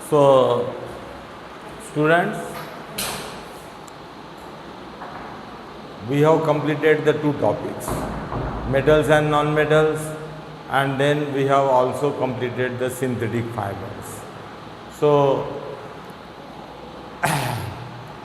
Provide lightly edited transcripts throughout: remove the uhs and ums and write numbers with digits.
So, students, we have completed the two topics, metals and non-metals, and then we have also completed the synthetic fibers. So,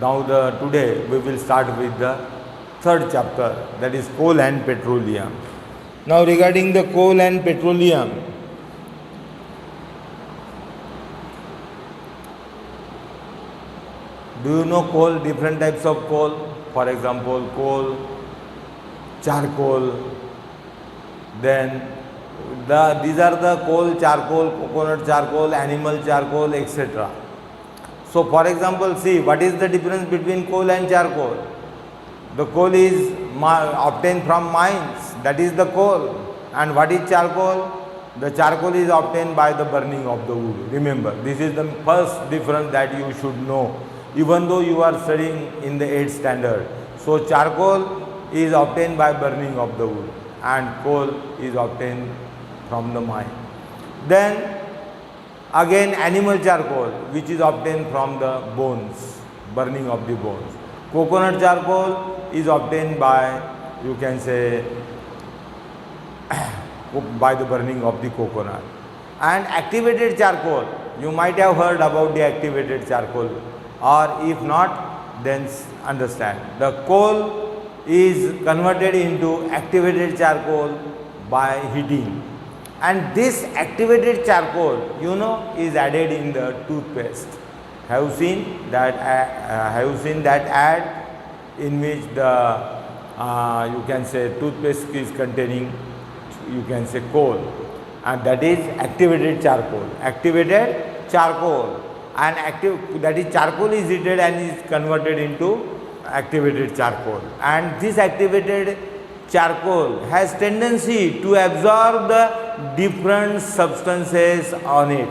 now today we will start with the third chapter, that is coal and petroleum. Now regarding the coal and petroleum, do you know coal, different types of coal? For example, coal, charcoal, then these are the coal, charcoal, coconut charcoal, animal charcoal, etc. So for example, see what is the difference between coal and charcoal? The coal is obtained from mines, that is the coal. And what is charcoal? The charcoal is obtained by the burning of the wood. Remember, this is the first difference that you should know, even though you are studying in the 8th standard. So charcoal is obtained by burning of the wood and coal is obtained from the mine. Then again animal charcoal, which is obtained from the bones, burning of the bones. Coconut charcoal is obtained by, you can say, by the burning of the coconut. And activated charcoal, you might have heard about the activated charcoal, or if not, then understand. The coal is converted into activated charcoal by heating. And this activated charcoal, is added in the toothpaste. Have you seen that? Ad in which the you can say toothpaste is containing, you can say, coal, and that is activated charcoal. Activated charcoal, and that is charcoal is heated and is converted into activated charcoal. And this activated charcoal has tendency to absorb the different substances on it.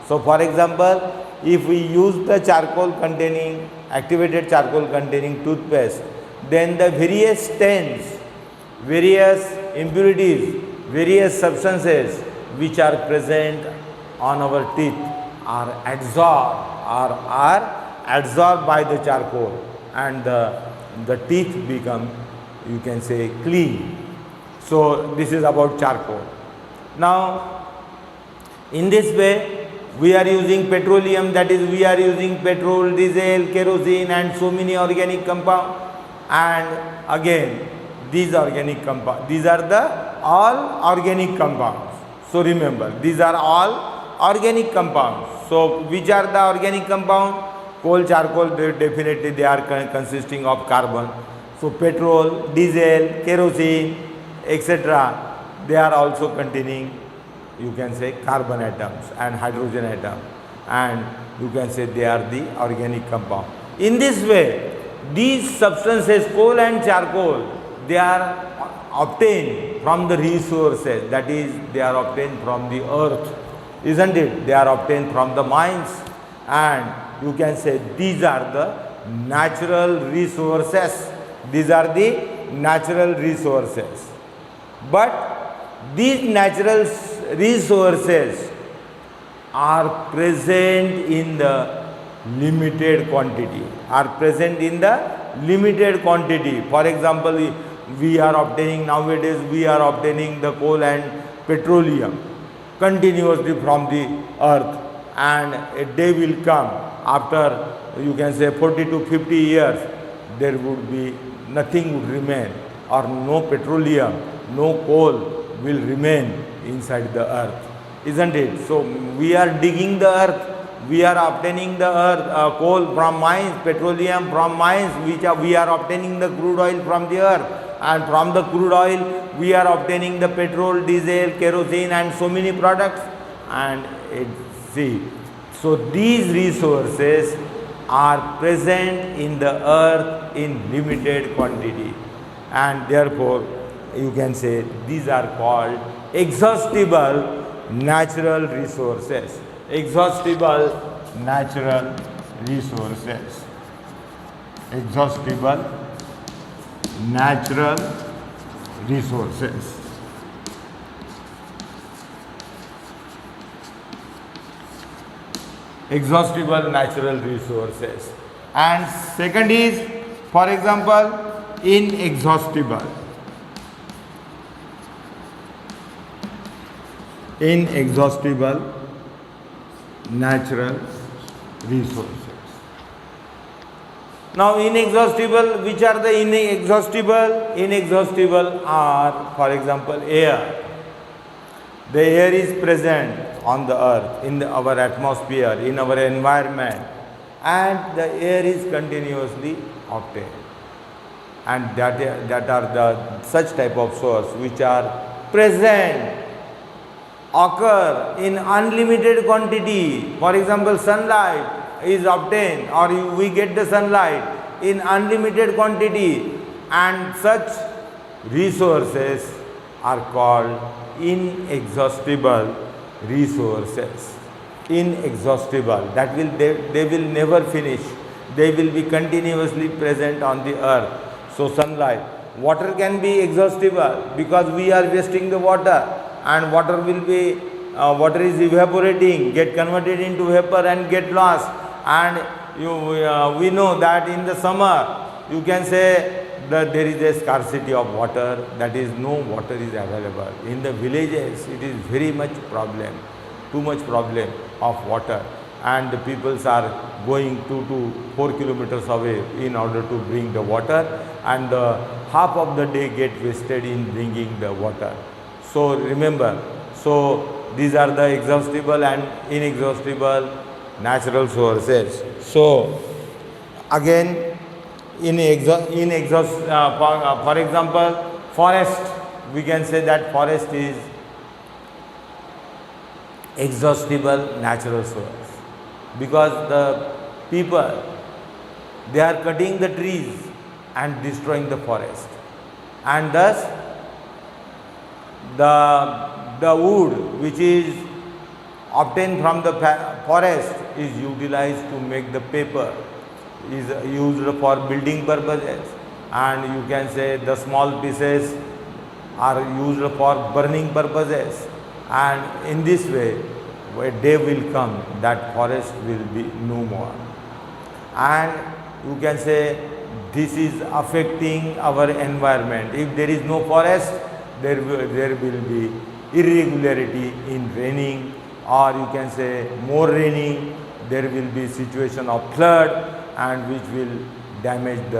So for example, if we use the activated charcoal containing toothpaste, then the various stains, various impurities, various substances which are present on our teeth are absorbed by the charcoal, and the teeth become, you can say, clean. So this is about charcoal. Now in this way we are using petroleum, that is we are using petrol, diesel, kerosene and so many organic compounds. And again these organic compounds, these are all organic compounds. So remember, these are all organic compounds. So which are the organic compounds? Coal, charcoal, definitely they are consisting of carbon. So petrol, diesel, kerosene, etc., they are also containing, you can say, carbon atoms and hydrogen atom, and you can say they are the organic compound. In this way, these substances, coal and charcoal, they are obtained from the resources, that is they are obtained from the earth, isn't it? They are obtained from the mines, and you can say these are the natural resources. These are the natural resources. But these natural resources are present in the limited quantity. For example, we are obtaining the coal and petroleum continuously from the earth, and a day will come after, you can say, 40 to 50 years, there would be nothing would remain, or no petroleum, no coal will remain inside the earth, isn't it? So we are digging the earth, we are obtaining the earth, coal from mines, petroleum from mines, we are obtaining the crude oil from the earth, and from the crude oil we are obtaining the petrol, diesel, kerosene and so many products. And so these resources are present in the earth in limited quantity, and therefore you can say these are called exhaustible natural resources. Exhaustible natural resources. Exhaustible natural resources. exhaustible natural resources. And second is, for example, inexhaustible. Inexhaustible natural resources. Now, inexhaustible, which are the inexhaustible? Inexhaustible are, for example, air. The air is present on the earth, in our atmosphere, in our environment, and the air is continuously obtained. And that are the such type of source which are present, occur in unlimited quantity. For example, sunlight is obtained, or we get the sunlight in unlimited quantity, and such resources are called inexhaustible resources. Inexhaustible, that will they will never finish, they will be continuously present on the earth. So sunlight, water can be exhaustible because we are wasting the water, and water will be water is evaporating, get converted into vapor and get lost. And we know that in the summer you can say that there is a scarcity of water, that is no water is available. In the villages it is very much problem, too much problem of water, and the peoples are going 2 to 4 kilometers away in order to bring the water, and half of the day get wasted in bringing the water. So remember, so these are the exhaustible and inexhaustible natural sources. So again, for example, forest, we can say that forest is exhaustible natural source, because the people, they are cutting the trees and destroying the forest, and thus the wood which is obtained from the forest is utilized to make the paper, is used for building purposes, and you can say the small pieces are used for burning purposes. And in this way, a day will come that forest will be no more, and you can say this is affecting our environment. If there is no forest, there will be irregularity in raining, or you can say more raining, there will be situation of flood, and which will damage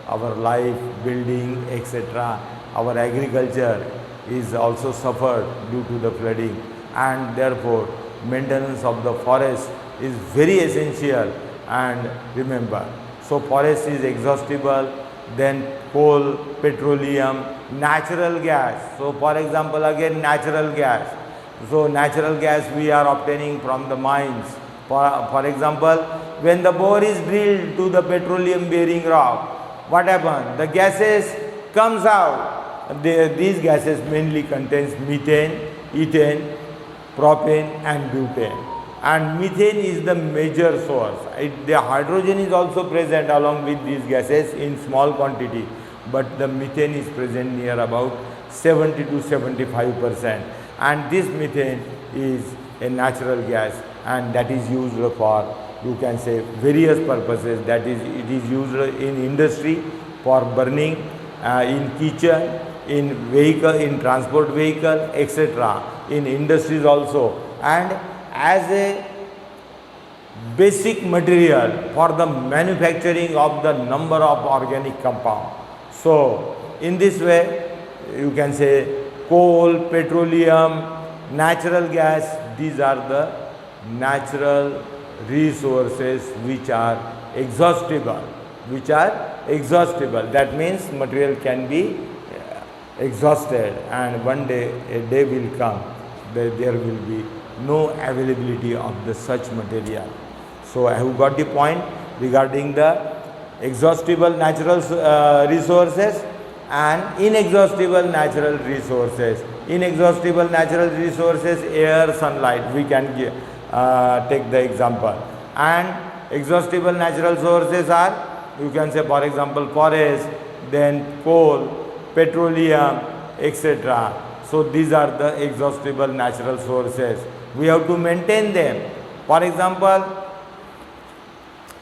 our life, building, etc. Our agriculture is also suffered due to the flooding, and therefore maintenance of the forest is very essential. And remember, so forest is exhaustible, then coal, petroleum, natural gas. So for example, again natural gas. So natural gas we are obtaining from the mines. For example, when the bore is drilled to the petroleum bearing rock, what happens? The gases comes out. These gases mainly contains methane, ethane, propane and butane. And methane is the major source. The hydrogen is also present along with these gases in small quantity, but the methane is present near about 70 to 75%. And this methane is a natural gas, and that is used for, you can say, various purposes. That is, it is used in industry for burning, in kitchen, in vehicle, in transport vehicle, etc. In industries also, and as a basic material for the manufacturing of the number of organic compounds. So in this way, you can say coal, petroleum, natural gas, these are the natural resources which are exhaustible. That means material can be exhausted, and one day, a day will come that there will be no availability of the such material. So I have got the point regarding the exhaustible natural resources and inexhaustible natural resources. Inexhaustible natural resources, air, sunlight, we can take the example. And exhaustible natural sources are, you can say, for example, forest, then coal, petroleum, etc. So these are the exhaustible natural sources. We have to maintain them. For example,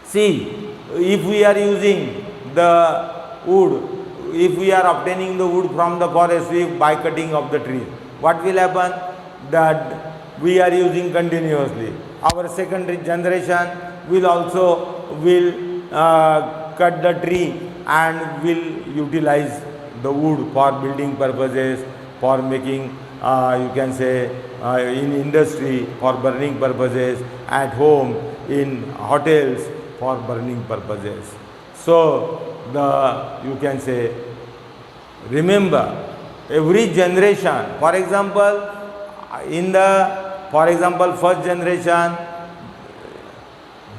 See, if we are using the wood, if we are obtaining the wood from the forest by cutting of the tree, what will happen? That we are using continuously. Our second generation will also cut the tree and will utilize the wood for building purposes, for making you can say in industry for burning purposes, at home, in hotels for burning purposes. So you can say, remember, every generation, for example, first generation,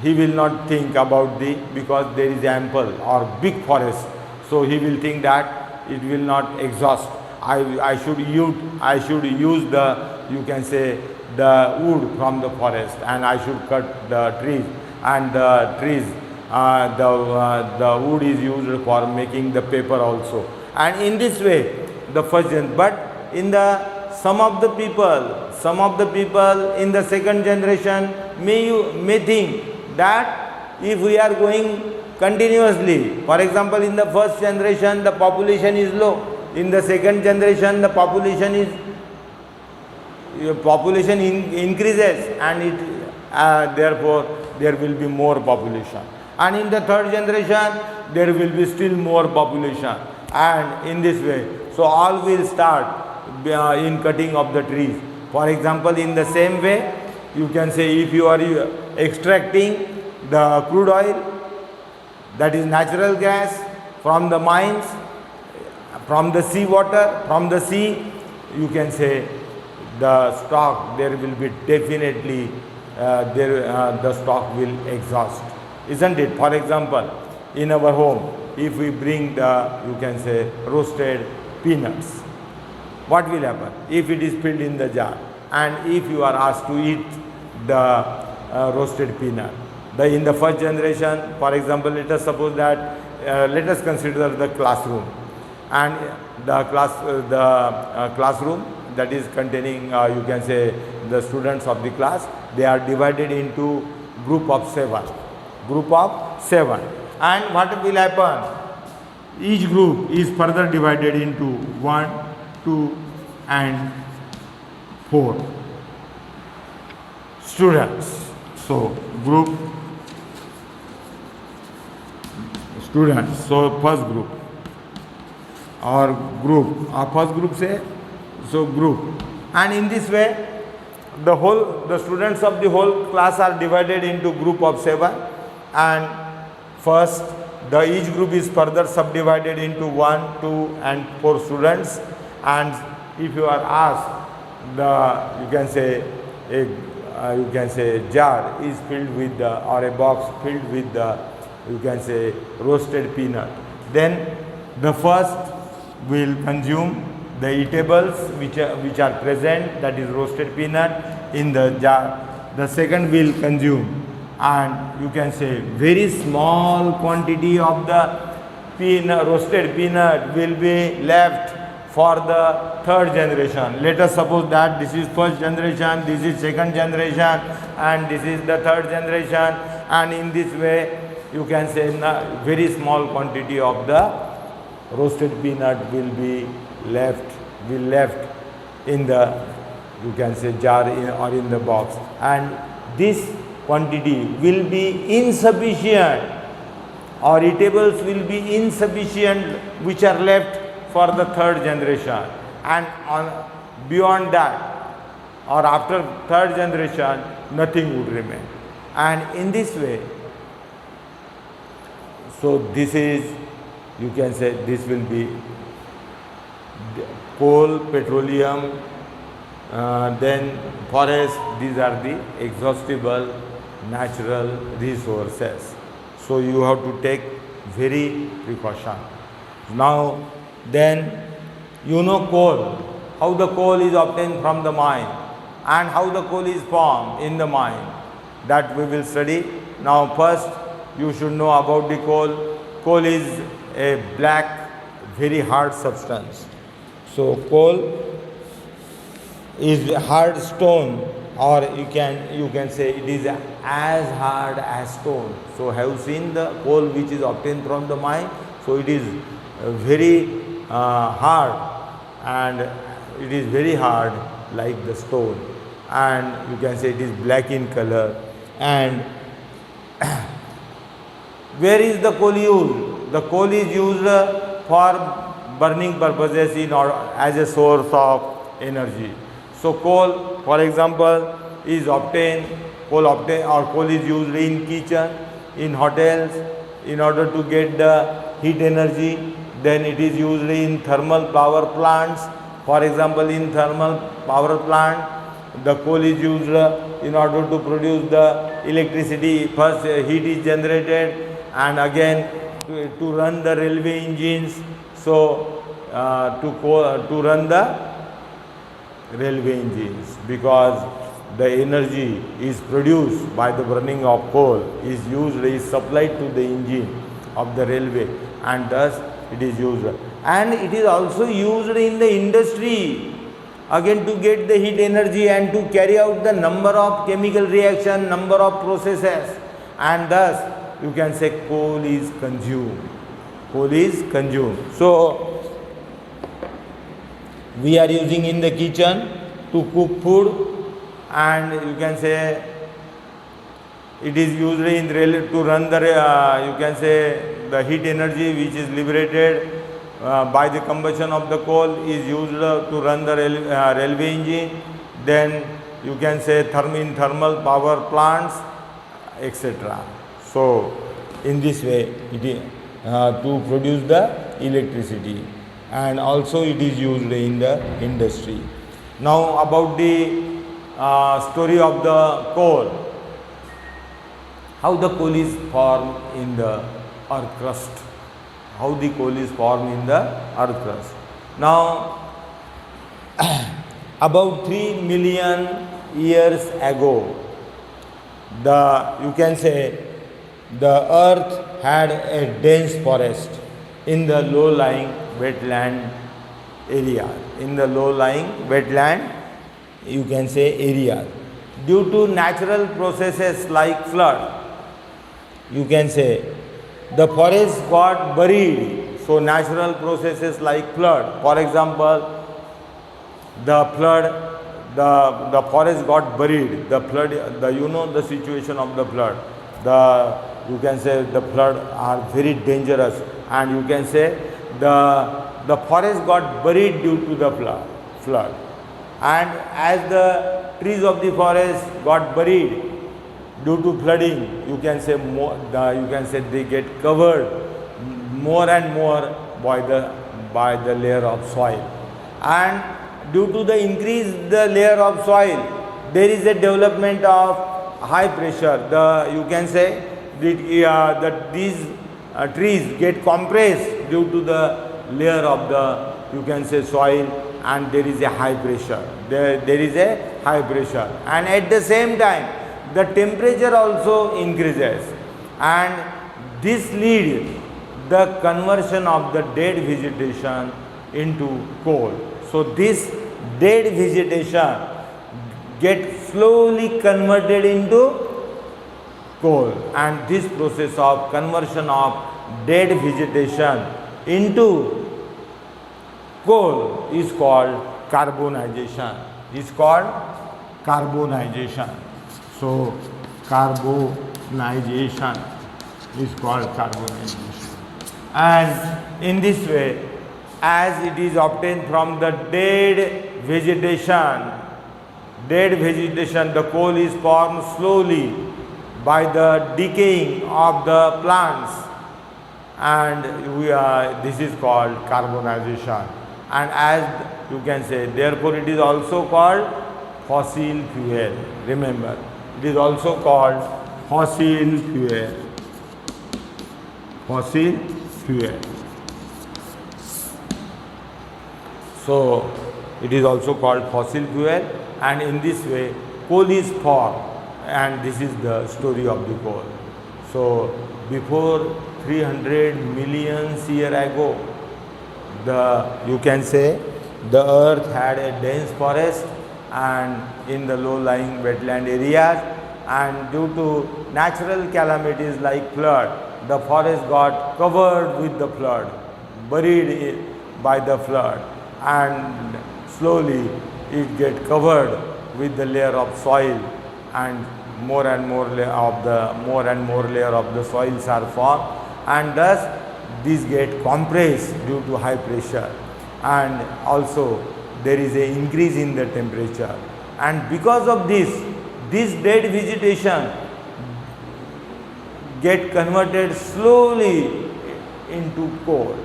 he will not think about because there is ample or big forest, so he will think that it will not exhaust. I should use the, you can say, the wood from the forest, and I should cut the trees, and the trees, the wood is used for making the paper also. And in this way, the first gen. But in the some of the people in the second generation may think that if we are going continuously, for example, in the first generation the population is low, in the second generation the population increases, and therefore there will be more population, and in the third generation there will be still more population, and in this way, so all will start in cutting of the trees. For example, in the same way, you can say, if you are extracting the crude oil, that is natural gas, from the mines, from the sea water, from the sea, you can say the stock, there will be definitely the stock will exhaust, isn't it? For example, in our home, if we bring the, you can say, roasted peanuts, what will happen? If it is filled in the jar, and if you are asked to eat the roasted peanut, in the first generation, for example, let us suppose that, let us consider the classroom, and the classroom that is containing, you can say, the students of the class, they are divided into group of seven, and what will happen? Each group is further divided into 1, 2 and 4 students. So group students, so first group or first group say, so group, and in this way the students of the whole class are divided into group of 7, and first each group is further subdivided into 1, 2 and 4 students, and if you are asked, you can say a jar is filled with or a box filled with you can say roasted peanut, then the first will consume the eatables which are present, that is roasted peanut in the jar. The second will consume, and you can say very small quantity of the roasted peanut will be left for the third generation. Let us suppose that this is first generation, this is second generation, and this is the third generation, and in this way you can say very small quantity of the roasted peanut will be left in the, you can say, jar or in the box, and this quantity will be insufficient, or eatables will be insufficient which are left for the third generation, and beyond that or after third generation nothing would remain, and in this way, so this is, you can say, this will be coal, petroleum, then forest. These are the exhaustible natural resources, so you have to take very precaution. Now then, you know coal, how the coal is obtained from the mine and how the coal is formed in the mine, that we will study. Now first you should know about the coal. Coal is a black, very hard substance. So coal is a hard stone, or you can say it is as hard as stone. So have you seen the coal which is obtained from the mine? So it is very hard, and it is very hard like the stone, and you can say it is black in color. And where is the coal used? The coal is used for burning purposes in or as a source of energy. So coal, for example, is obtained, coal is used in kitchen, in hotels in order to get the heat energy. Then it is used in thermal power plants. For example, in thermal power plant, the coal is used in order to produce the electricity. First heat is generated, and again to run the railway engines. So to run the railway engines, because the energy is produced by the burning of coal is supplied to the engine of the railway, and thus it is used. And it is also used in the industry, again to get the heat energy and to carry out the number of chemical reaction, number of processes, and thus you can say coal is consumed. Coal is consumed. So we are using in the kitchen to cook food, and you can say it is used in to run the you can say the heat energy which is liberated by the combustion of the coal is used to run the railway engine. Then you can say in thermal power plants, etc. So in this way it is to produce the electricity, and also it is used in the industry. Now about the story of the coal. How the coal is formed in the earth crust. How the coal is formed in the earth crust. Now about 3 million years ago, you can say the earth had a dense forest in the low-lying wetland area. In the low-lying wetland, you can say area. Due to natural processes like flood, you can say the forest got buried. So natural processes like flood, for example, the flood, the forest got buried. The flood, you know the situation of the flood. You can say the flood are very dangerous, and you can say the forest got buried due to the flood. And as the trees of the forest got buried due to flooding, you can say they get covered more and more by the layer of soil. And due to the increased layer of soil, there is a development of high pressure. You can say that these trees get compressed due to the layer of the, you can say, soil, and there is a high pressure. There is a high pressure, and at the same time the temperature also increases, and this leads the conversion of the dead vegetation into coal. So this dead vegetation gets slowly converted into coal, and this process of conversion of dead vegetation into coal is called carbonization. Is called carbonization. So carbonization is called carbonization. And in this way, as it is obtained from the dead vegetation, the coal is formed slowly by the decaying of the plants, and this is called carbonization. And as you can say, therefore it is also called fossil fuel. Remember, it is also called fossil fuel. Fossil fuel. So it is also called fossil fuel, and in this way coal is formed, and this is the story of the coal. So before 300 million years ago, you can say the earth had a dense forest, and in the low-lying wetland areas, and due to natural calamities like flood, the forest got covered with the flood, buried by the flood, and slowly it get covered with the layer of soil, and more and more layer of the soils are formed, and thus these get compressed due to high pressure, and also there is an increase in the temperature, and because of this dead vegetation get converted slowly into coal,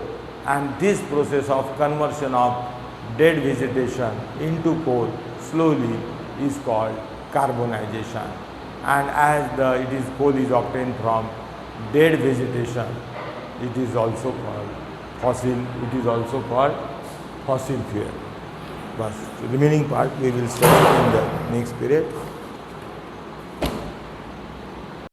and this process of conversion of dead vegetation into coal slowly is called carbonization. And as coal is obtained from dead vegetation, it is also called fossil fuel. But remaining part we will study in the next period.